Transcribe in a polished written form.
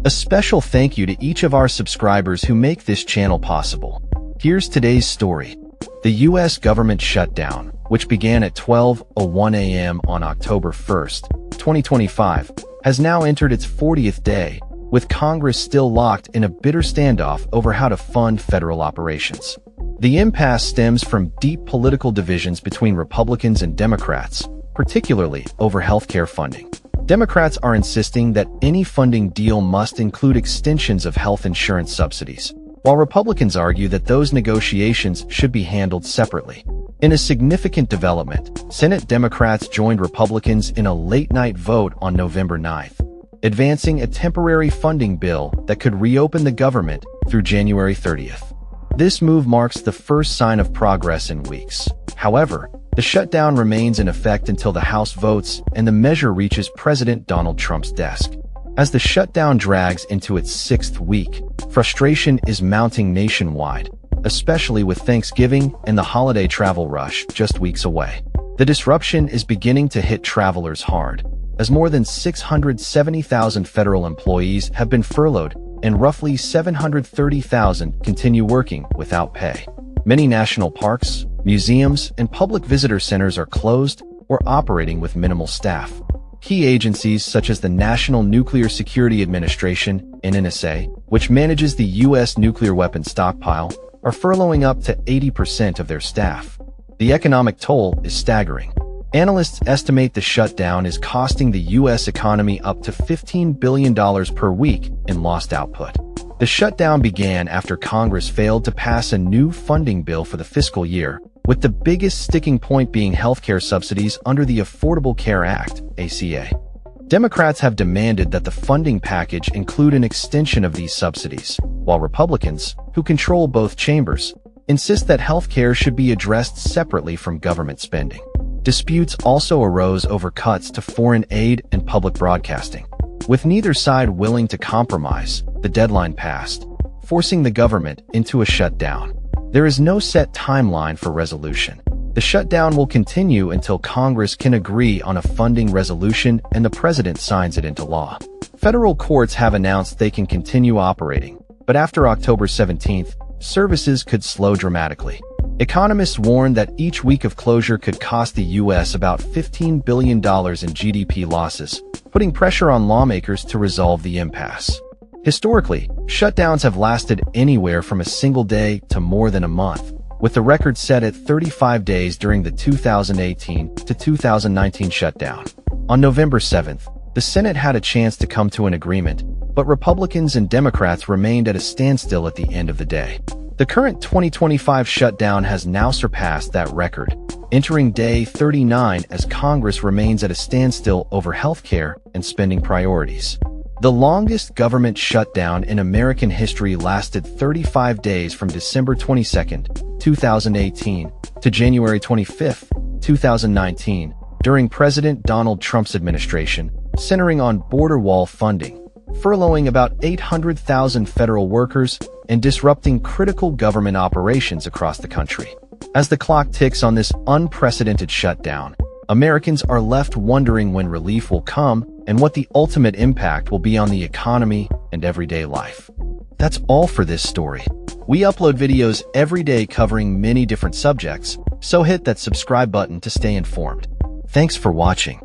A special thank you to each of our subscribers who make this channel possible. Here's today's story. The U.S. government shutdown, which began at 12:01 a.m. on October 1st, 2025, has now entered its 40th day, with Congress still locked in a bitter standoff over how to fund federal operations. The impasse stems from deep political divisions between Republicans and Democrats, particularly over healthcare funding. Democrats are insisting that any funding deal must include extensions of health insurance subsidies, while Republicans argue that those negotiations should be handled separately. In a significant development, Senate Democrats joined Republicans in a late-night vote on November 9th, advancing a temporary funding bill that could reopen the government through January 30th. This move marks the first sign of progress in weeks. However, the shutdown remains in effect until the House votes and the measure reaches President Donald Trump's desk. As the shutdown drags into its sixth week, frustration is mounting nationwide, especially with Thanksgiving and the holiday travel rush just weeks away. The disruption is beginning to hit travelers hard, as more than 670,000 federal employees have been furloughed and roughly 730,000 continue working without pay. Many national parks, museums, and public visitor centers are closed or operating with minimal staff. Key agencies such as the National Nuclear Security Administration, NNSA, which manages the U.S. nuclear weapons stockpile, are furloughing up to 80% of their staff. The economic toll is staggering. Analysts estimate the shutdown is costing the U.S. economy up to $15 billion per week in lost output. The shutdown began after Congress failed to pass a new funding bill for the fiscal year, with the biggest sticking point being healthcare subsidies under the Affordable Care Act, ACA. Democrats have demanded that the funding package include an extension of these subsidies, while Republicans, who control both chambers, insist that healthcare should be addressed separately from government spending. Disputes also arose over cuts to foreign aid and public broadcasting. With neither side willing to compromise, the deadline passed, forcing the government into a shutdown. There is no set timeline for resolution. The shutdown will continue until Congress can agree on a funding resolution and the president signs it into law. Federal courts have announced they can continue operating, but after October 17th, services could slow dramatically. Economists warn that each week of closure could cost the U.S. about $15 billion in GDP losses, putting pressure on lawmakers to resolve the impasse. Historically, shutdowns have lasted anywhere from a single day to more than a month, with the record set at 35 days during the 2018 to 2019 shutdown. On November 7th, the Senate had a chance to come to an agreement, but Republicans and Democrats remained at a standstill at the end of the day. The current 2025 shutdown has now surpassed that record, entering day 39 as Congress remains at a standstill over healthcare and spending priorities. The longest government shutdown in American history lasted 35 days from December 22, 2018 to January 25, 2019, during President Donald Trump's administration, centering on border wall funding, furloughing about 800,000 federal workers, and disrupting critical government operations across the country. As the clock ticks on this unprecedented shutdown, Americans are left wondering when relief will come and what the ultimate impact will be on the economy and everyday life. That's all for this story. We upload videos every day covering many different subjects, so hit that subscribe button to stay informed. Thanks for watching.